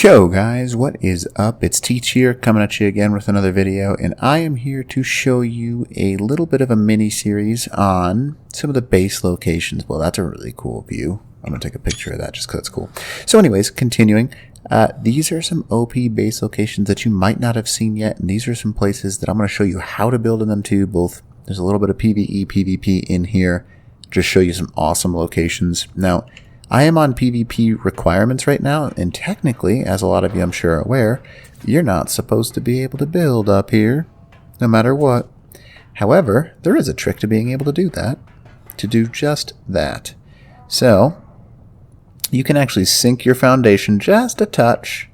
Yo guys, what is up? It's Teach here, coming at you again with another video, and I am here to show you a little bit of a mini series on some of the base locations. Well, that's a really cool view. I'm going to take a picture of that just because it's cool. So anyways, continuing, these are some OP base locations that you might not have seen yet, and these are some places that I'm going to show you how to build in them too. Both, there's a little bit of PvE, PvP in here, just show you some awesome locations. Now, I am on PvP requirements right now, and technically, as a lot of you I'm sure are aware, you're not supposed to be able to build up here, no matter what. However, there is a trick to being able to do that, to do just that. So, you can actually sink your foundation just a touch,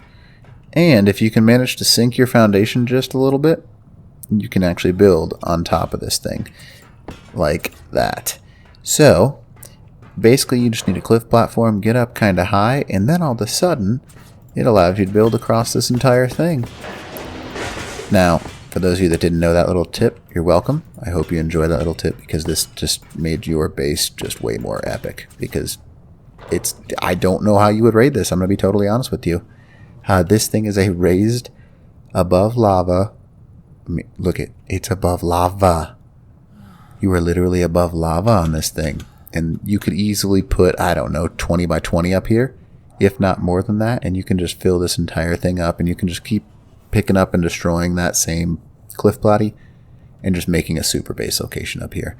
and if you can manage to sink your foundation just a little bit, you can actually build on top of this thing, like that. So, basically, you just need a cliff platform, get up kind of high, and then all of a sudden, it allows you to build across this entire thing. Now, for those of you that didn't know that little tip, you're welcome. I hope you enjoyed that little tip, because this just made your base just way more epic. Because I don't know how you would raid this, I'm going to be totally honest with you. This thing is a raised above lava. I mean, look, it's above lava. You are literally above lava on this thing. And you could easily put, I don't know, 20 by 20 up here, if not more than that. And you can just fill this entire thing up, and you can just keep picking up and destroying that same cliff platty and just making a super base location up here.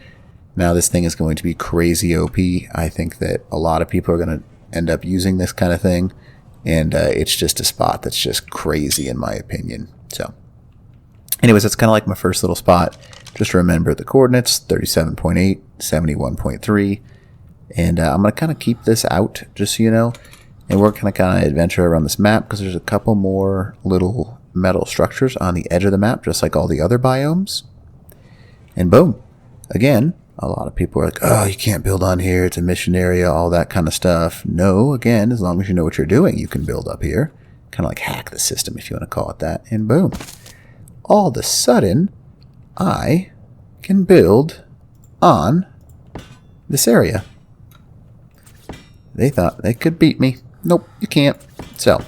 Now, this thing is going to be crazy OP. I think that a lot of people are going to end up using this kind of thing. And it's just a spot that's just crazy in my opinion. So, anyways, that's kind of like my first little spot. Just remember the coordinates, 37.8, 71.3, and I'm going to kind of keep this out, just so you know, and we're going to kind of adventure around this map, because there's a couple more little metal structures on the edge of the map, just like all the other biomes, and boom, again, a lot of people are like, oh, you can't build on here, it's a mission area, all that kind of stuff. No, again, as long as you know what you're doing, you can build up here, kind of like hack the system, if you want to call it that, and boom, all of a sudden, I can build on this area. They thought they could beat me. Nope, you can't. So,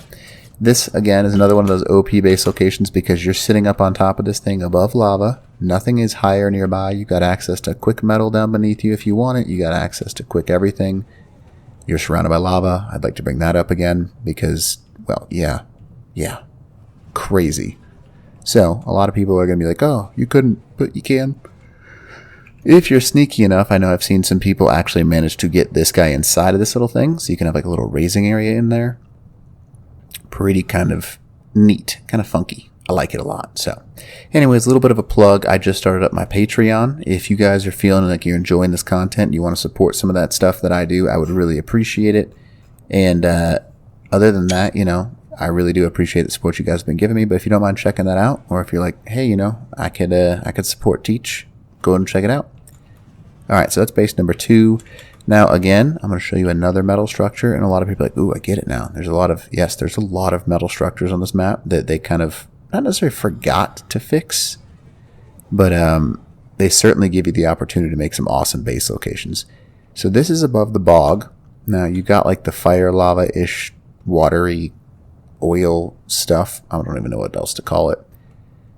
this again is another one of those OP base locations, because you're sitting up on top of this thing above lava. Nothing is higher nearby. You got access to quick metal down beneath you if you want it. You got access to quick everything. You're surrounded by lava. I'd like to bring that up again because, well, yeah, crazy. So, a lot of people are going to be like, oh, you couldn't, but you can. If you're sneaky enough, I know I've seen some people actually manage to get this guy inside of this little thing, so you can have like a little raising area in there. Pretty kind of neat, kind of funky. I like it a lot. So, anyways, a little bit of a plug. I just started up my Patreon. If you guys are feeling like you're enjoying this content, you want to support some of that stuff that I do, I would really appreciate it. And other than that, you know, I really do appreciate the support you guys have been giving me, but if you don't mind checking that out, or if you're like, hey, you know, I could support Teach, go ahead and check it out. Alright, so that's base number 2. Now, again, I'm going to show you another metal structure, and a lot of people are like, ooh, I get it now. There's a lot of metal structures on this map that they kind of, not necessarily forgot to fix, but they certainly give you the opportunity to make some awesome base locations. So this is above the bog. Now, you got like the fire lava-ish, watery oil stuff, I don't even know what else to call it,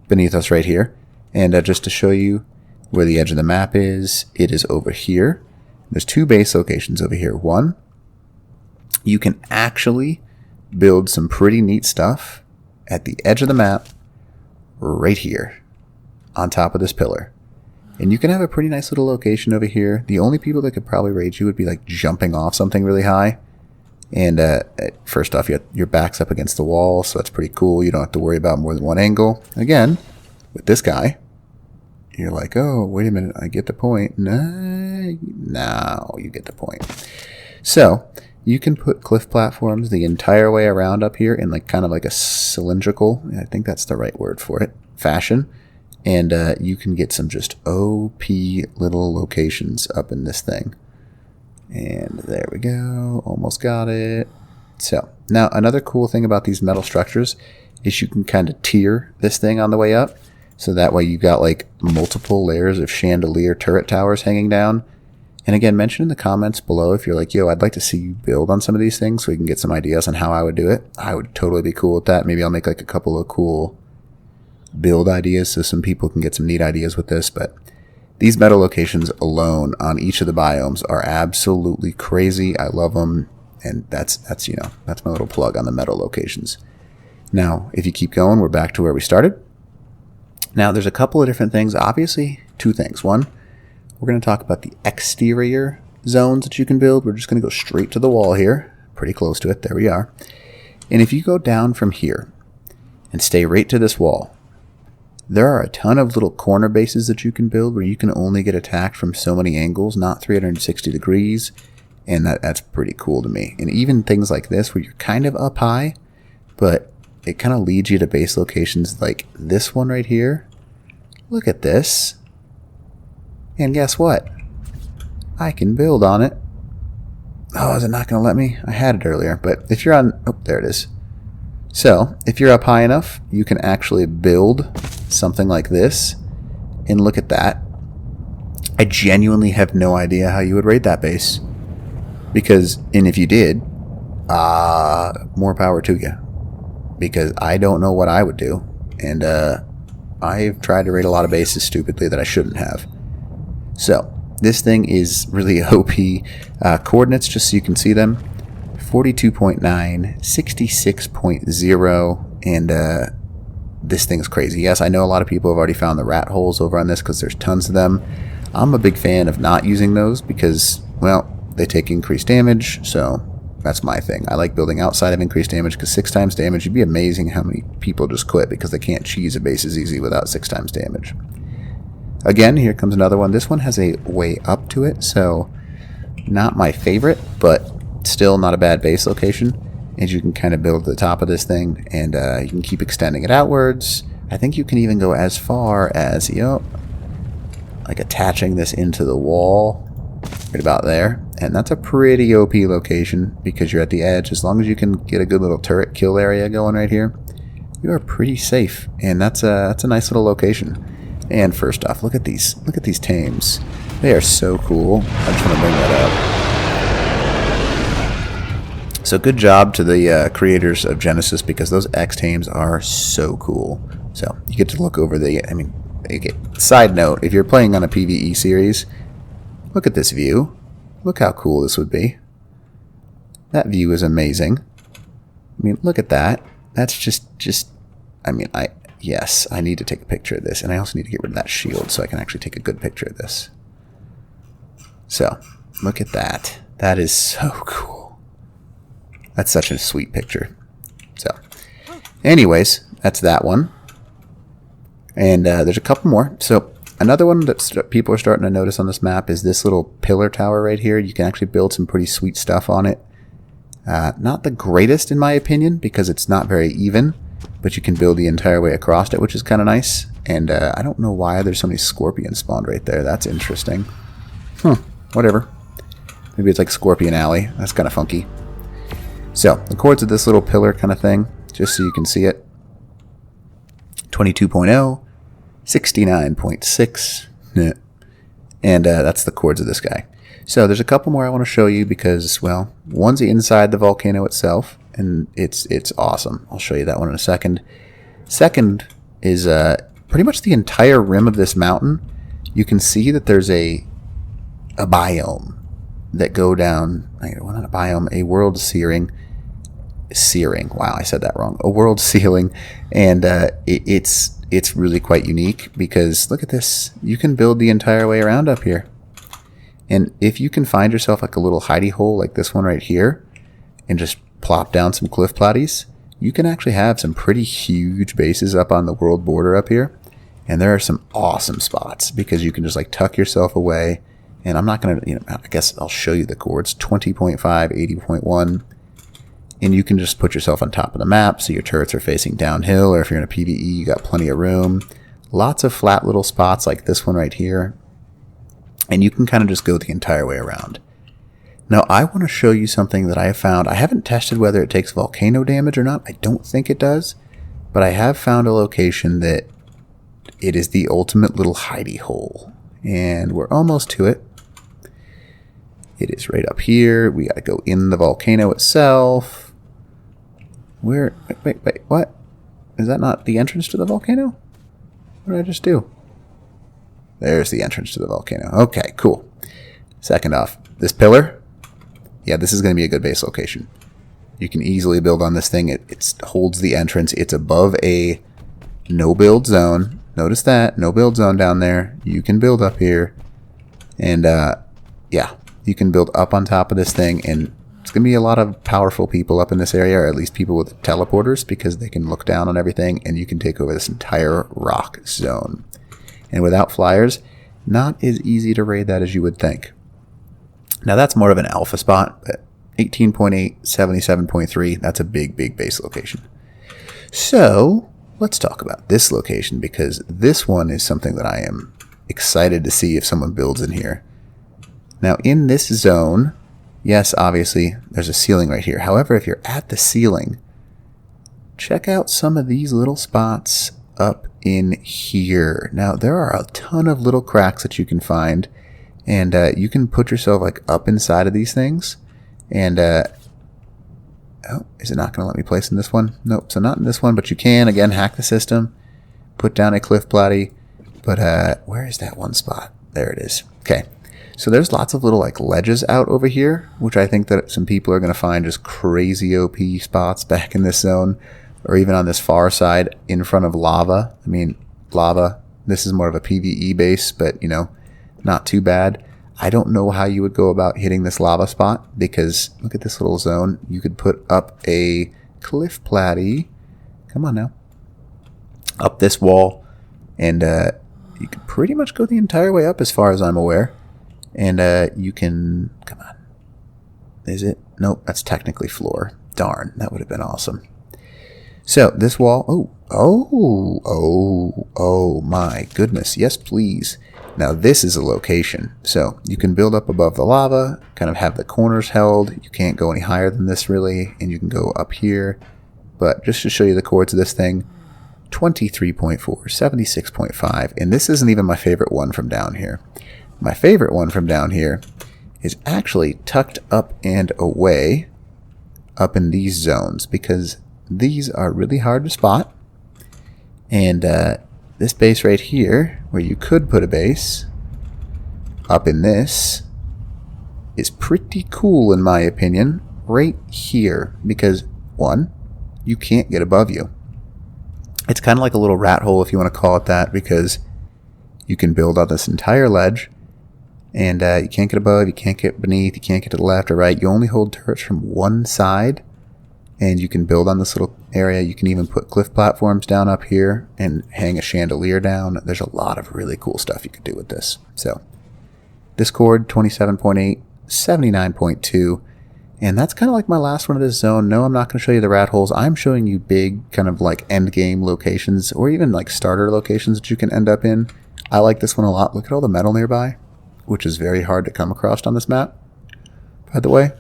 beneath us right here. And just to show you where the edge of the map is, it is over here. There's 2 base locations over here. One, you can actually build some pretty neat stuff at the edge of the map right here on top of this pillar. And you can have a pretty nice little location over here. The only people that could probably raid you would be like jumping off something really high. And first off, your back's up against the wall, so that's pretty cool. You don't have to worry about more than one angle. Again, with this guy, you're like, oh, wait a minute, I get the point. No, you get the point. So, you can put cliff platforms the entire way around up here in like kind of like a cylindrical, I think that's the right word for it, fashion. And you can get some just OP little locations up in this thing. And there we go, almost got it. So, now another cool thing about these metal structures is you can kind of tier this thing on the way up. So that way you got like multiple layers of chandelier turret towers hanging down. And again, mention in the comments below if you're like, yo, I'd like to see you build on some of these things so we can get some ideas on how I would do it. I would totally be cool with that. Maybe I'll make like a couple of cool build ideas so some people can get some neat ideas with this. But these metal locations alone on each of the biomes are absolutely crazy. I love them. And that's my little plug on the metal locations. Now, if you keep going, we're back to where we started. Now, there's a couple of different things. Obviously, two things. One, we're going to talk about the exterior zones that you can build. We're just going to go straight to the wall here. Pretty close to it. There we are. And if you go down from here and stay right to this wall, there are a ton of little corner bases that you can build where you can only get attacked from so many angles, not 360 degrees. And that's pretty cool to me. And even things like this where you're kind of up high, but it kind of leads you to base locations like this one right here. Look at this. And guess what? I can build on it. Oh, is it not going to let me? I had it earlier, but if you're on... Oh, there it is. So, if you're up high enough, you can actually build something like this. And look at that. I genuinely have no idea how you would rate that base. Because, and if you did, more power to you. Because I don't know what I would do. And I've tried to rate a lot of bases stupidly that I shouldn't have. So, this thing is really OP. Coordinates, just so you can see them. 42.9, 66.0, and this thing's crazy. Yes, I know a lot of people have already found the rat holes over on this because there's tons of them. I'm a big fan of not using those because, well, they take increased damage, so that's my thing. I like building outside of increased damage because 6 times damage, it'd be amazing how many people just quit because they can't cheese a base as easy without 6 times damage. Again, here comes another one. This one has a way up to it, so not my favorite, but still not a bad base location. And you can kind of build the top of this thing, and you can keep extending it outwards. I think you can even go as far as, like attaching this into the wall right about there. And that's a pretty OP location because you're at the edge. As long as you can get a good little turret kill area going right here, you are pretty safe. And that's a nice little location. And first off, look at these tames. They are so cool. I just want to bring that up. So good job to the creators of Genesis because those X tames are so cool. So you get to look over side note, if you're playing on a PvE series, look at this view. Look how cool this would be. That view is amazing. I mean, look at that. That's just yes, I need to take a picture of this, and I also need to get rid of that shield so I can actually take a good picture of this. So, look at that. That is so cool. That's such a sweet picture. So, anyways, that's that one. And there's a couple more. So, another one that people are starting to notice on this map is this little pillar tower right here. You can actually build some pretty sweet stuff on it. Not the greatest in my opinion because it's not very even. But you can build the entire way across it, which is kind of nice. And I don't know why there's so many scorpions spawned right there. That's interesting. Whatever. Maybe it's like Scorpion Alley. That's kind of funky. So, the chords of this little pillar kind of thing, just so you can see it. 22.0, 69.6, and that's the chords of this guy. So, there's a couple more I want to show you because, well, one's inside the volcano itself. And it's awesome. I'll show you that one in a second. Second is pretty much the entire rim of this mountain. You can see that there's a biome that go down. Well, not a biome, a world searing. Wow, I said that wrong. A world ceiling, and it's really quite unique because look at this. You can build the entire way around up here, and if you can find yourself like a little hidey hole like this one right here, and just plop down some cliff platties, you can actually have some pretty huge bases up on the world border up here. And there are some awesome spots because you can just like tuck yourself away. And I'm not going to, I guess I'll show you the chords, 20.5, 80.1. And you can just put yourself on top of the map so your turrets are facing downhill, or if you're in a PvE, you got plenty of room. Lots of flat little spots like this one right here. And you can kind of just go the entire way around. Now, I want to show you something that I have found. I haven't tested whether it takes volcano damage or not. I don't think it does. But I have found a location that it is the ultimate little hidey hole. And we're almost to it. It is right up here. We got to go in the volcano itself. Where? Wait, what? Is that not the entrance to the volcano? What did I just do? There's the entrance to the volcano. Okay, cool. Second off, this pillar. Yeah, this is going to be a good base location. You can easily build on this thing. It holds the entrance. It's above a no-build zone. Notice that. No-build zone down there. You can build up here. And, yeah, you can build up on top of this thing. And it's going to be a lot of powerful people up in this area, or at least people with teleporters, because they can look down on everything, and you can take over this entire rock zone. And without flyers, not as easy to raid that as you would think. Now, that's more of an alpha spot, but 18.8, 77.3, that's a big, big base location. So, let's talk about this location, because this one is something that I am excited to see if someone builds in here. Now, in this zone, yes, obviously, there's a ceiling right here. However, if you're at the ceiling, check out some of these little spots up in here. Now, there are a ton of little cracks that you can find, and you can put yourself like up inside of these things. And, oh, is it not going to let me place in this one? Nope, so not in this one, but you can, again, hack the system, put down a cliff platy, but where is that one spot? There it is. Okay, so there's lots of little like ledges out over here, which I think that some people are going to find just crazy OP spots back in this zone, or even on this far side in front of lava. I mean, lava, this is more of a PvE base, but, you know, not too bad. I don't know how you would go about hitting this lava spot, because look at this little zone. You could put up a cliff platy. Come on now. Up this wall. And you can pretty much go the entire way up as far as I'm aware. And you can... Come on. Is it? Nope, that's technically floor. Darn, that would have been awesome. So, this wall... Oh my goodness. Yes, please. Now, this is a location. So, you can build up above the lava, kind of have the corners held. You can't go any higher than this, really. And you can go up here. But just to show you the chords of this thing, 23.4, 76.5. And this isn't even my favorite one from down here. My favorite one from down here is actually tucked up and away up in these zones, because these are really hard to spot. And this base right here, where you could put a base up in this, is pretty cool in my opinion, right here, because one, you can't get above you. It's kind of like a little rat hole, if you want to call it that, because you can build on this entire ledge, and you can't get above, you can't get beneath, you can't get to the left or right. You only hold turrets from one side, and you can build on this little area. You can even put cliff platforms down up here and hang a chandelier down. There's a lot of really cool stuff you could do with this. So, Discord, 27.8, 79.2, and that's kind of like my last one of this zone. No, I'm not going to show you the rat holes. I'm showing you big kind of like end game locations, or even like starter locations that you can end up in. I like this one a lot. Look at all the metal nearby, which is very hard to come across on this map, by the way.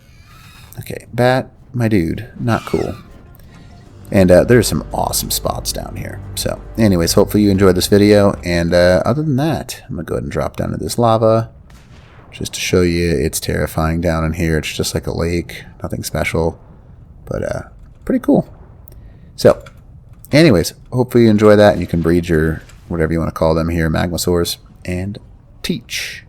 Okay, bat, my dude, not cool. And there's some awesome spots down here. So, anyways, hopefully you enjoyed this video. And other than that, I'm going to go ahead and drop down to this lava, just to show you it's terrifying down in here. It's just like a lake, nothing special, but pretty cool. So, anyways, hopefully you enjoy that, and you can breed your, whatever you want to call them here, magmasaurs, and teach.